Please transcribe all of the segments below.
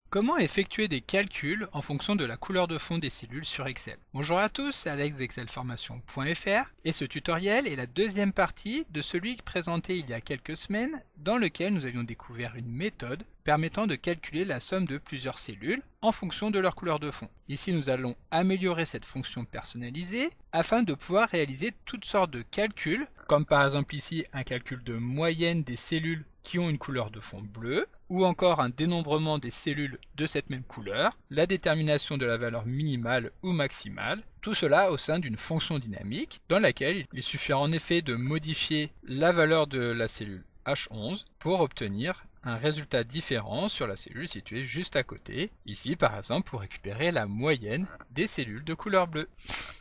Comment effectuer des calculs en fonction de la couleur de fond des cellules sur Excel? Bonjour à tous, c'est Alex d'excelformation.fr et ce tutoriel est la deuxième partie de celui présenté il y a quelques semaines dans lequel nous avions découvert une méthode permettant de calculer la somme de plusieurs cellules en fonction de leur couleur de fond. Ici nous allons améliorer cette fonction personnalisée afin de pouvoir réaliser toutes sortes de calculs comme par exemple ici un calcul de moyenne des cellules qui ont une couleur de fond bleue, ou encore un dénombrement des cellules de cette même couleur, la détermination de la valeur minimale ou maximale, tout cela au sein d'une fonction dynamique dans laquelle il suffira en effet de modifier la valeur de la cellule H11 pour obtenir un résultat différent sur la cellule située juste à côté, ici par exemple pour récupérer la moyenne des cellules de couleur bleue.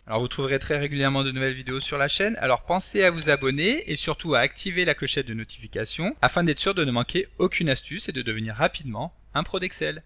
Alors vous trouverez très régulièrement de nouvelles vidéos sur la chaîne, alors pensez à vous abonner et surtout à activer la clochette de notification afin d'être sûr de ne manquer aucune astuce et de devenir rapidement un pro d'Excel.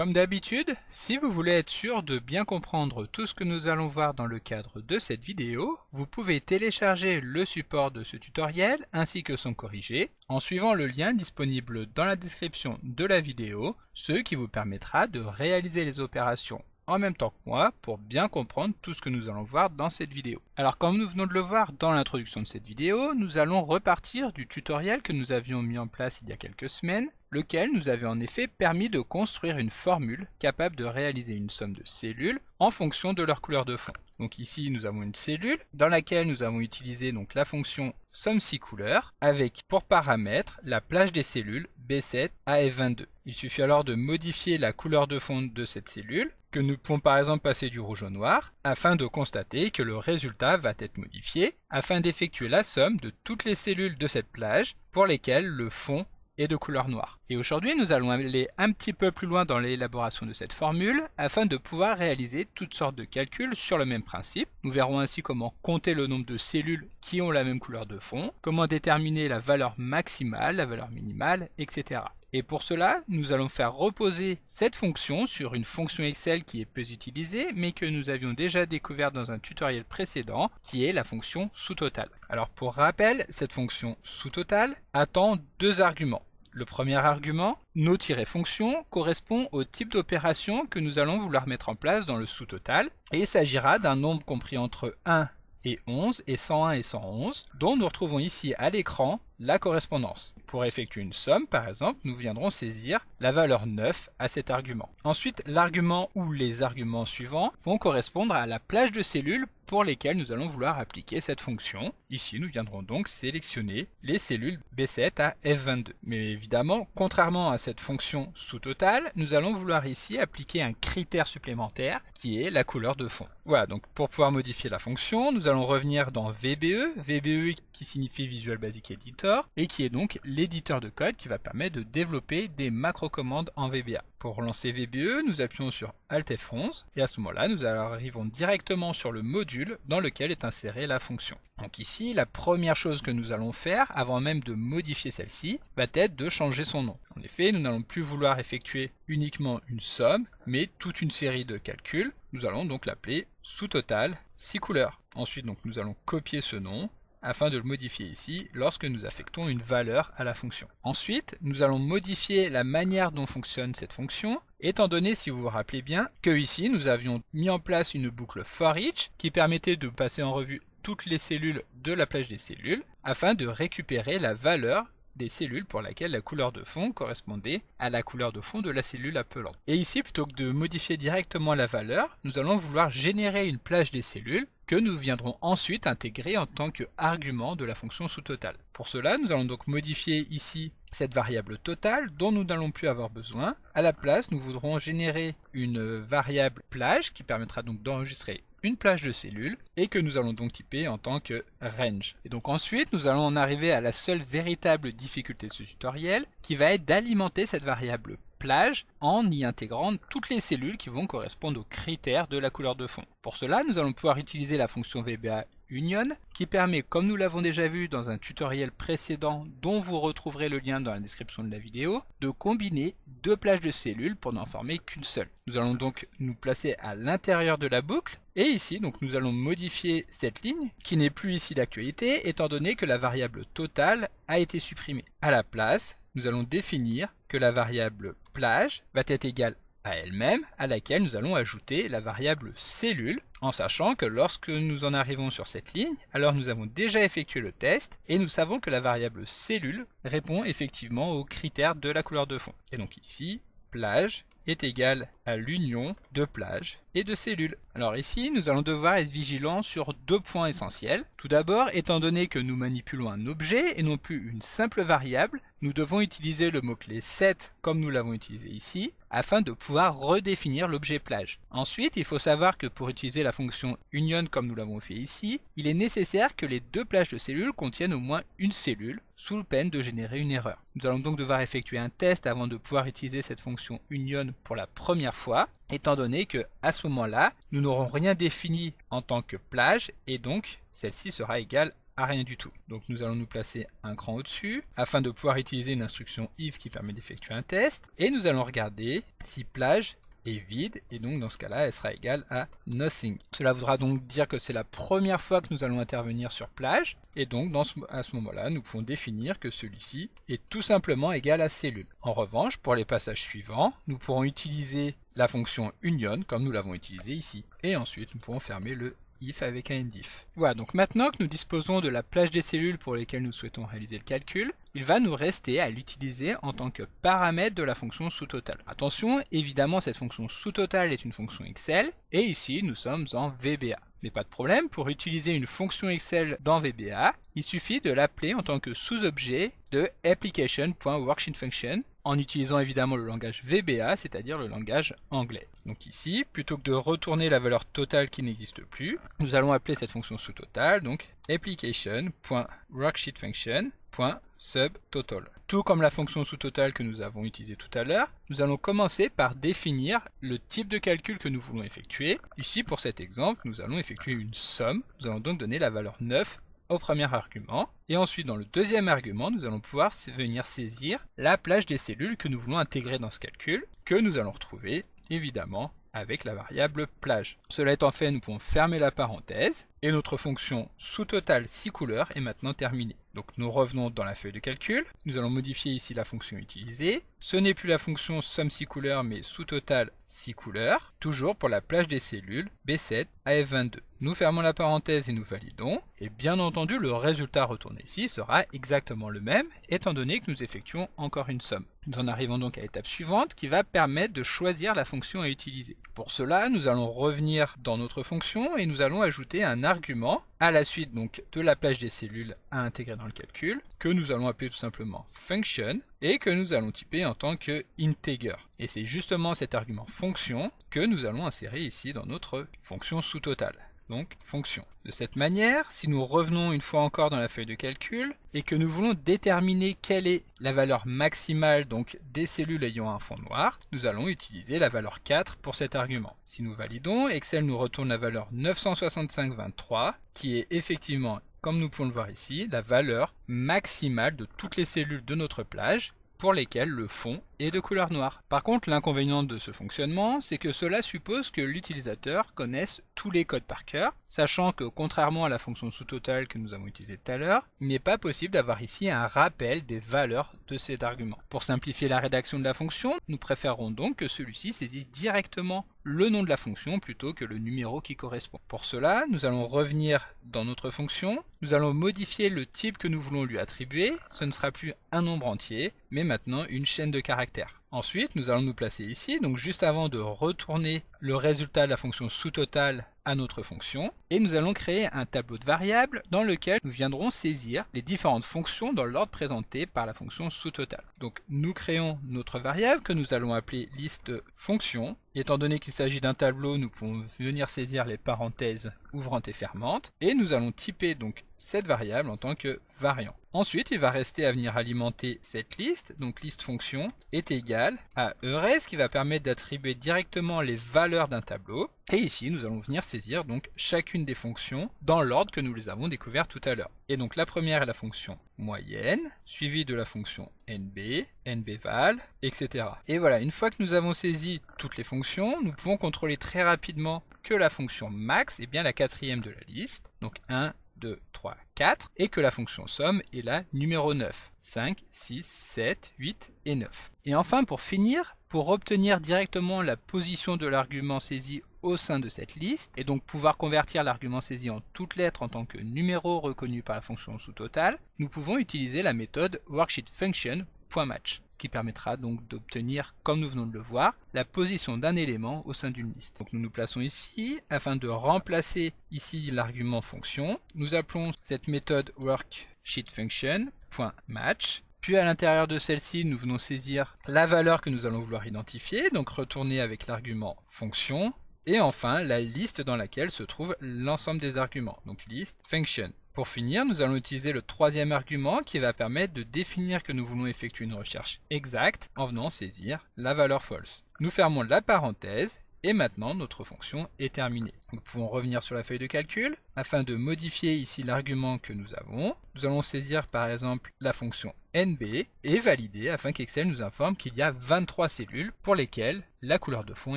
Comme d'habitude, si vous voulez être sûr de bien comprendre tout ce que nous allons voir dans le cadre de cette vidéo, vous pouvez télécharger le support de ce tutoriel ainsi que son corrigé en suivant le lien disponible dans la description de la vidéo, ce qui vous permettra de réaliser les opérations en même temps que moi pour bien comprendre tout ce que nous allons voir dans cette vidéo. Alors comme nous venons de le voir dans l'introduction de cette vidéo, nous allons repartir du tutoriel que nous avions mis en place il y a quelques semaines, lequel nous avait en effet permis de construire une formule capable de réaliser une somme de cellules en fonction de leur couleur de fond. Donc ici nous avons une cellule dans laquelle nous avons utilisé donc la fonction somme6couleurs avec pour paramètre la plage des cellules B7 à F22. Il suffit alors de modifier la couleur de fond de cette cellule, que nous pouvons par exemple passer du rouge au noir, afin de constater que le résultat va être modifié, afin d'effectuer la somme de toutes les cellules de cette plage pour lesquelles le fond est de couleur noire. Et aujourd'hui, nous allons aller un petit peu plus loin dans l'élaboration de cette formule afin de pouvoir réaliser toutes sortes de calculs sur le même principe. Nous verrons ainsi comment compter le nombre de cellules qui ont la même couleur de fond, comment déterminer la valeur maximale, la valeur minimale, etc. Et pour cela, nous allons faire reposer cette fonction sur une fonction Excel qui est peu utilisée, mais que nous avions déjà découvert dans un tutoriel précédent, qui est la fonction sous-total. Alors pour rappel, cette fonction sous-total attend deux arguments. Le premier argument, nos-fonction, correspond au type d'opération que nous allons vouloir mettre en place dans le sous-total, et il s'agira d'un nombre compris entre 1 et 11 et 101 et 111, dont nous retrouvons ici à l'écran la correspondance. Pour effectuer une somme, par exemple, nous viendrons saisir la valeur 9 à cet argument. Ensuite, l'argument ou les arguments suivants vont correspondre à la plage de cellules pour lesquelles nous allons vouloir appliquer cette fonction. Ici, nous viendrons donc sélectionner les cellules B7 à F22. Mais évidemment, contrairement à cette fonction sous-total, nous allons vouloir ici appliquer un critère supplémentaire qui est la couleur de fond. Voilà, donc pour pouvoir modifier la fonction, nous allons revenir dans VBE, VBE qui signifie Visual Basic Editor, et qui est donc l'éditeur de code qui va permettre de développer des macro-commandes en VBA. Pour lancer VBE, nous appuyons sur Alt F11 et à ce moment-là, nous arrivons directement sur le module dans lequel est insérée la fonction. Donc ici, la première chose que nous allons faire, avant même de modifier celle-ci, va être de changer son nom. En effet, nous n'allons plus vouloir effectuer uniquement une somme, mais toute une série de calculs. Nous allons donc l'appeler sous-total 6couleurs. Ensuite, donc, nous allons copier ce nom afin de le modifier ici lorsque nous affectons une valeur à la fonction. Ensuite, nous allons modifier la manière dont fonctionne cette fonction, étant donné, si vous vous rappelez bien, que ici nous avions mis en place une boucle for each qui permettait de passer en revue toutes les cellules de la plage des cellules afin de récupérer la valeur des cellules pour laquelle la couleur de fond correspondait à la couleur de fond de la cellule appelante. Et ici, plutôt que de modifier directement la valeur, nous allons vouloir générer une plage des cellules que nous viendrons ensuite intégrer en tant qu'argument de la fonction sous-total. Pour cela, nous allons donc modifier ici cette variable totale dont nous n'allons plus avoir besoin. À la place, nous voudrons générer une variable plage qui permettra donc d'enregistrer une plage de cellules et que nous allons donc typer en tant que range. Et donc ensuite, nous allons en arriver à la seule véritable difficulté de ce tutoriel qui va être d'alimenter cette variable plage en y intégrant toutes les cellules qui vont correspondre aux critères de la couleur de fond. Pour cela, nous allons pouvoir utiliser la fonction VBA Union qui permet, comme nous l'avons déjà vu dans un tutoriel précédent dont vous retrouverez le lien dans la description de la vidéo, de combiner deux plages de cellules pour n'en former qu'une seule. Nous allons donc nous placer à l'intérieur de la boucle Et ici, donc, nous allons modifier cette ligne, qui n'est plus ici d'actualité, étant donné que la variable totale a été supprimée. À la place, nous allons définir que la variable plage va être égale à elle-même, à laquelle nous allons ajouter la variable cellule, en sachant que lorsque nous en arrivons sur cette ligne, alors nous avons déjà effectué le test, et nous savons que la variable cellule répond effectivement aux critères de la couleur de fond. Et donc ici, plage est égal à l'union de plage et de cellules. Alors ici, nous allons devoir être vigilants sur deux points essentiels. Tout d'abord, étant donné que nous manipulons un objet et non plus une simple variable, nous devons utiliser le mot-clé set comme nous l'avons utilisé ici, afin de pouvoir redéfinir l'objet plage. Ensuite, il faut savoir que pour utiliser la fonction union comme nous l'avons fait ici, il est nécessaire que les deux plages de cellules contiennent au moins une cellule, sous peine de générer une erreur. Nous allons donc devoir effectuer un test avant de pouvoir utiliser cette fonction union pour la première fois, étant donné que à ce moment-là, nous n'aurons rien défini en tant que plage et donc celle-ci sera égale à rien du tout. Donc nous allons nous placer un cran au-dessus afin de pouvoir utiliser une instruction if qui permet d'effectuer un test et nous allons regarder si plage est vide et donc dans ce cas-là elle sera égale à nothing. Cela voudra donc dire que c'est la première fois que nous allons intervenir sur plage et donc à ce moment-là nous pouvons définir que celui-ci est tout simplement égal à cellule. En revanche, pour les passages suivants, nous pourrons utiliser la fonction union comme nous l'avons utilisé ici et ensuite nous pourrons fermer le if avec un endif. Voilà, donc maintenant que nous disposons de la plage des cellules pour lesquelles nous souhaitons réaliser le calcul, il va nous rester à l'utiliser en tant que paramètre de la fonction sous-totale. Attention, évidemment cette fonction sous-totale est une fonction Excel, et ici nous sommes en VBA. Mais pas de problème, pour utiliser une fonction Excel dans VBA, il suffit de l'appeler en tant que sous-objet de application.worksheetFunction, en utilisant évidemment le langage VBA, c'est-à-dire le langage anglais. Donc ici, plutôt que de retourner la valeur totale qui n'existe plus, nous allons appeler cette fonction sous-totale, donc application.worksheetFunction.subtotal. Tout comme la fonction sous-totale que nous avons utilisée tout à l'heure, nous allons commencer par définir le type de calcul que nous voulons effectuer. Ici, pour cet exemple, nous allons effectuer une somme. Nous allons donc donner la valeur 9 au premier argument. Et ensuite, dans le deuxième argument, nous allons pouvoir venir saisir la plage des cellules que nous voulons intégrer dans ce calcul, que nous allons retrouver, évidemment, avec la variable plage. Cela étant fait, nous pouvons fermer la parenthèse, et notre fonction sous-totale 6 couleurs est maintenant terminée. Donc nous revenons dans la feuille de calcul, nous allons modifier ici la fonction utilisée. Ce n'est plus la fonction somme 6 couleurs, mais sous-totale 6 couleurs, toujours pour la plage des cellules B7 à F22. Nous fermons la parenthèse et nous validons, et bien entendu le résultat retourné ici sera exactement le même, étant donné que nous effectuons encore une somme. Nous en arrivons donc à l'étape suivante qui va permettre de choisir la fonction à utiliser. Pour cela, nous allons revenir dans notre fonction et nous allons ajouter un argument à la suite donc de la plage des cellules à intégrer dans le calcul, que nous allons appeler tout simplement function et que nous allons typer en tant que integer. Et c'est justement cet argument fonction que nous allons insérer ici dans notre fonction sous-totale. Donc fonction. De cette manière, si nous revenons une fois encore dans la feuille de calcul et que nous voulons déterminer quelle est la valeur maximale donc des cellules ayant un fond noir, nous allons utiliser la valeur 4 pour cet argument. Si nous validons, Excel nous retourne la valeur 965,23 qui est effectivement, comme nous pouvons le voir ici, la valeur maximale de toutes les cellules de notre plage pour lesquelles le fond est de couleur noire. Par contre, l'inconvénient de ce fonctionnement, c'est que cela suppose que l'utilisateur connaisse tous les codes par cœur, sachant que contrairement à la fonction sous-totale que nous avons utilisée tout à l'heure, il n'est pas possible d'avoir ici un rappel des valeurs de cet argument. Pour simplifier la rédaction de la fonction, nous préférons donc que celui-ci saisisse directement le nom de la fonction plutôt que le numéro qui correspond. Pour cela, nous allons revenir dans notre fonction, nous allons modifier le type que nous voulons lui attribuer, ce ne sera plus un nombre entier, mais maintenant une chaîne de caractères. Ensuite, nous allons nous placer ici, donc juste avant de retourner le résultat de la fonction sous-totale à notre fonction, et nous allons créer un tableau de variables dans lequel nous viendrons saisir les différentes fonctions dans l'ordre présenté par la fonction sous-totale. Donc nous créons notre variable que nous allons appeler liste fonction. Étant donné qu'il s'agit d'un tableau, nous pouvons venir saisir les parenthèses ouvrantes et fermantes, et nous allons typer donc cette variable en tant que variant. Ensuite, il va rester à venir alimenter cette liste, donc liste fonction est égale à ERES qui va permettre d'attribuer directement les valeurs d'un tableau. Et ici, nous allons venir saisir donc chacune chacune des fonctions dans l'ordre que nous les avons découvert tout à l'heure. Et donc la première est la fonction moyenne, suivie de la fonction NB, NBval, etc. Et voilà, une fois que nous avons saisi toutes les fonctions, nous pouvons contrôler très rapidement que la fonction max est bien la quatrième de la liste, donc 1, 2, 3, 4, et que la fonction somme est la numéro 9, 5, 6, 7, 8 et 9. Et enfin, pour finir, pour obtenir directement la position de l'argument saisi au sein de cette liste, et donc pouvoir convertir l'argument saisi en toutes lettres en tant que numéro reconnu par la fonction sous-totale, nous pouvons utiliser la méthode worksheetFunction.match, ce qui permettra donc d'obtenir, comme nous venons de le voir, la position d'un élément au sein d'une liste. Donc nous nous plaçons ici, afin de remplacer ici l'argument fonction, nous appelons cette méthode worksheetFunction.match. Puis à l'intérieur de celle-ci, nous venons saisir la valeur que nous allons vouloir identifier, donc retourner avec l'argument fonction, et enfin la liste dans laquelle se trouve l'ensemble des arguments, donc list function. Pour finir, nous allons utiliser le troisième argument qui va permettre de définir que nous voulons effectuer une recherche exacte en venant saisir la valeur false. Nous fermons la parenthèse. Et maintenant, notre fonction est terminée. Nous pouvons revenir sur la feuille de calcul. Afin de modifier ici l'argument que nous avons, nous allons saisir par exemple la fonction NB et valider afin qu'Excel nous informe qu'il y a 23 cellules pour lesquelles la couleur de fond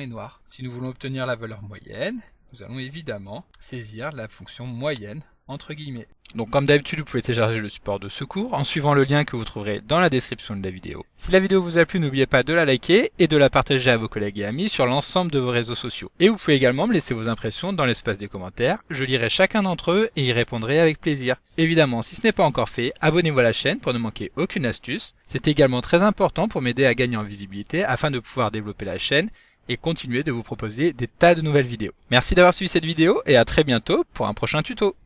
est noire. Si nous voulons obtenir la valeur moyenne, nous allons évidemment saisir la fonction moyenne entre guillemets. Donc comme d'habitude, vous pouvez télécharger le support de ce cours en suivant le lien que vous trouverez dans la description de la vidéo. Si la vidéo vous a plu, n'oubliez pas de la liker et de la partager à vos collègues et amis sur l'ensemble de vos réseaux sociaux. Et vous pouvez également me laisser vos impressions dans l'espace des commentaires, je lirai chacun d'entre eux et y répondrai avec plaisir. Évidemment, si ce n'est pas encore fait, abonnez-vous à la chaîne pour ne manquer aucune astuce. C'est également très important pour m'aider à gagner en visibilité afin de pouvoir développer la chaîne et continuer de vous proposer des tas de nouvelles vidéos. Merci d'avoir suivi cette vidéo et à très bientôt pour un prochain tuto.